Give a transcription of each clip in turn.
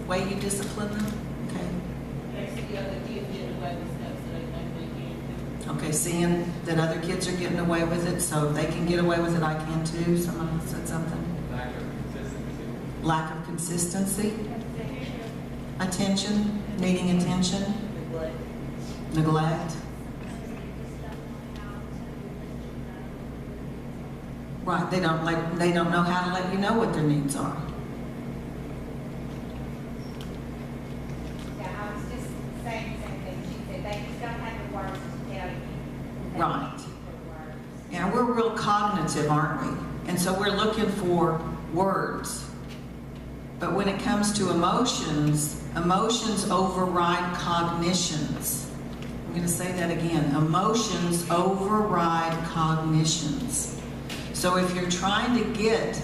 way you discipline them? Okay. They see other kids getting away with stuff, so they think they can too. Okay, seeing that other kids are getting away with it, so if they can get away with it, I can too. Someone said something. Lack of consistency. Lack of consistency. Attention, needing attention. Neglect. Neglect. Right, they don't know how to let you know what their needs are. Yeah, I was just saying the same thing. She said they just don't have the words to tell you. They Right. need the words. Yeah, we're real cognitive, aren't we? And so we're looking for words. But when it comes to emotions, emotions override cognitions. I'm going to say that again. Emotions override cognitions. So if you're trying to get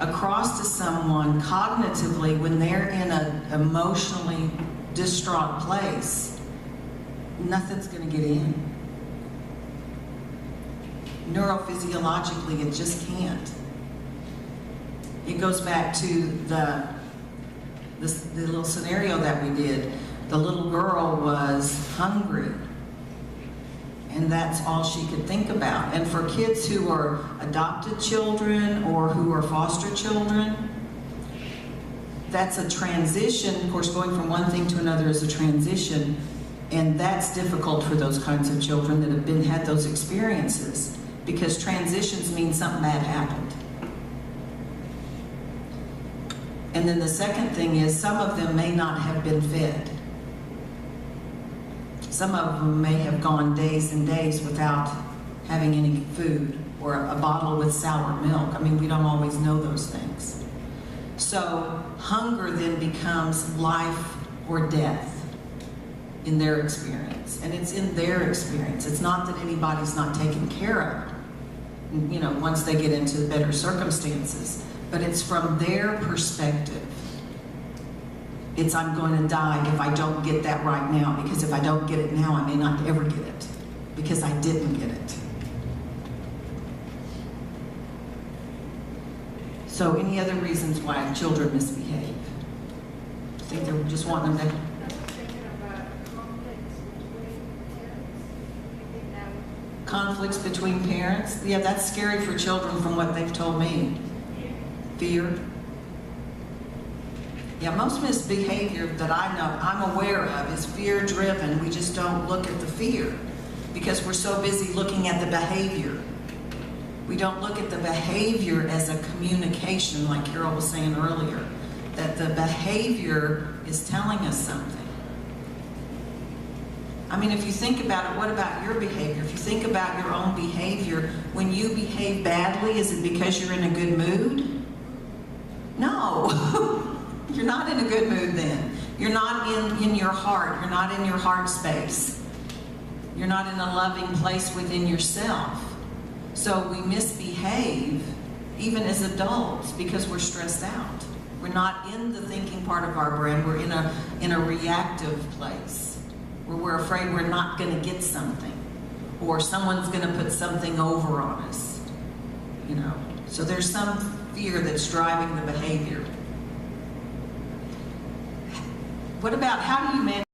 across to someone cognitively when they're in an emotionally distraught place, nothing's going to get in. Neurophysiologically, it just can't. It goes back to the little scenario that we did. The little girl was hungry, and that's all she could think about. And for kids who are adopted children or who are foster children, that's a transition. Of course, going from one thing to another is a transition, and that's difficult for those kinds of children that have had those experiences, because transitions mean something bad happened. And then the second thing is, some of them may not have been fed. Some of them may have gone days and days without having any food, or a bottle with sour milk. I mean, we don't always know those things. So hunger then becomes life or death in their experience. And it's in their experience. It's not that anybody's not taken care of, you know, once they get into better circumstances. But it's from their perspective. It's, I'm going to die if I don't get that right now, because if I don't get it now, I may not ever get it, because I didn't get it. So any other reasons why children misbehave? I think they're just wanting them to... I was thinking about conflicts between parents. You think that would Conflicts between parents? Yeah, that's scary for children from what they've told me. Fear. Yeah, most misbehavior that I know, I'm aware of, is fear-driven. We just don't look at the fear because we're so busy looking at the behavior. We don't look at the behavior as a communication, like Carol was saying earlier, that the behavior is telling us something. I mean, if you think about it, what about your behavior? If you think about your own behavior, when you behave badly, is it because you're in a good mood? No. You're not in a good mood then. You're not in your heart. You're not in your heart space. You're not in a loving place within yourself. So we misbehave even as adults because we're stressed out. We're not in the thinking part of our brain. We're in a reactive place where we're afraid we're not going to get something, or someone's going to put something over on us. You know. So there's some fear that's driving the behavior. What about, how do you manage